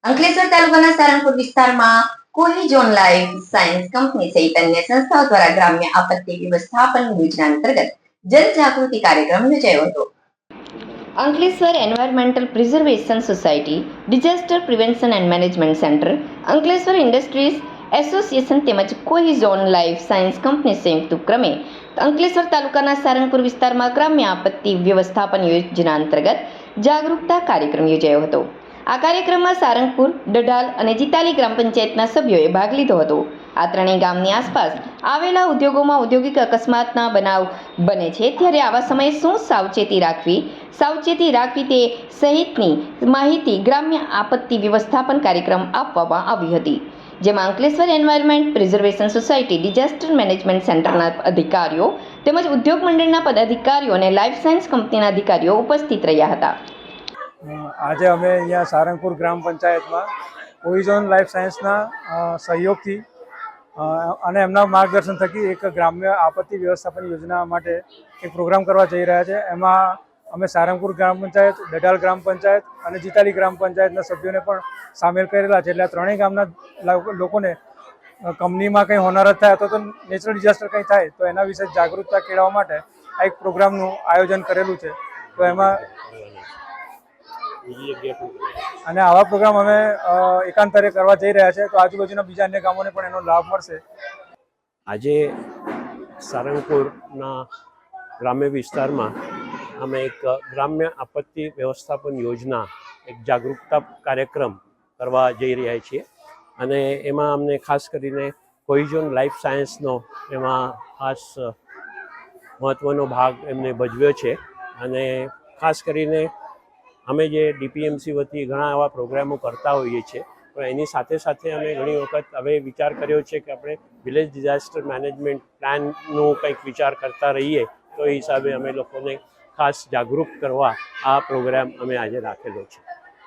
અંકલેશ્વર તાલુકાના સારંગપુર વિસ્તારમાં કોહિઝોન life science company સહિત અન્ય સંસ્થાઓ દ્વારા ગ્રામ્ય આપત્તિ વ્યવસ્થાપન યોજના અંતર્ગત જનજાગૃતિ કાર્યક્રમ યોજાયો હતો. Ankleshwar environmental preservation society, disaster prevention and management centre, Ankleshwar industries association તેમજ કોહિઝોન લાઈફ સાયન્સ કંપની સંયુક્ત ઉપક્રમે અંકલેશ્વર તાલુકાના સારંગપુર વિસ્તારમાં ગ્રામ્ય આપત્તિ વ્યવસ્થાપન યોજના અંતર્ગત જાગૃતતા કાર્યક્રમ યોજાયો હતો. આ કાર્યક્રમમાં સારંગપુર, ડઢાલ અને જીતાલી ગ્રામ પંચાયતના સભ્યોએ ભાગ લીધો હતો. આ ત્રણેય ગામની આસપાસ આવેલા ઉદ્યોગોમાં ઔદ્યોગિક અકસ્માતના બનાવ બને છે, ત્યારે આવા સમયે શું સાવચેતી રાખવી તે સહિતની માહિતી ગ્રામ્ય આપત્તિ વ્યવસ્થાપન કાર્યક્રમ આપવામાં આવી હતી, જેમાં Ankleshwar environment preservation society, disaster management સેન્ટરના અધિકારીઓ તેમજ ઉદ્યોગ મંડળના પદાધિકારીઓ અને લાઈફ સાયન્સ કંપનીના અધિકારીઓ ઉપસ્થિત રહ્યા હતા. આજે અમે અહીંયા સારંગપુર ગ્રામ પંચાયતમાં કોહિઝોન લાઈફ સાયન્સના સહયોગથી અને એમના માર્ગદર્શન થકી એક ગ્રામ્ય આપત્તિ વ્યવસ્થાપન યોજના માટે એક પ્રોગ્રામ કરવા જઈ રહ્યા છે. એમાં અમે સારંગપુર ગ્રામ પંચાયત, ડઢાલ ગ્રામ પંચાયત અને જીતાલી ગ્રામ પંચાયતના સભ્યોને પણ સામેલ કરેલા છે. એટલે આ ત્રણેય ગામના લોકોને કંપનીમાં કંઈ હોનારત થાય અથવા તો નેચરલ ડિઝાસ્ટર કંઈ થાય તો એના વિશે જાગૃતતા કેળવવા માટે આ એક પ્રોગ્રામનું આયોજન કરેલું છે. તો એમાં અને આવા પ્રોગ્રામ અમે એકાંતરે કરવા જઈ રહ્યા છે, તો આજુબાજુના બીજા અન્ય ગામોને પણ એનો લાભ મળશે. આજે સારંગપુરના ગ્રામ્ય વિસ્તારમાં અમે એક ગ્રામ્ય આપત્તિ વ્યવસ્થાપન યોજના, એક જાગૃતતા કાર્યક્રમ કરવા જઈ રહ્યા છીએ અને એમાં અમને ખાસ કરીને કોહિઝોન લાઈફ સાયન્સનો એમાં ખાસ મહત્ત્વનો ભાગ એમને ભજવ્યો છે. અને ખાસ કરીને અમે જે ડીપીએમસી વતી ઘણા એવા પ્રોગ્રામો કરતા હોઈએ છીએ, પણ એની સાથે સાથે અમે ઘણી વખત હવે વિચાર કર્યો છે કે આપણે વિલેજ ડિઝાસ્ટર મેનેજમેન્ટ પ્લાનનું કંઈક વિચાર કરતા રહીએ. તો એ હિસાબે અમે લોકોને ખાસ જાગૃત કરવા આ પ્રોગ્રામ અમે આજે રાખેલો છે.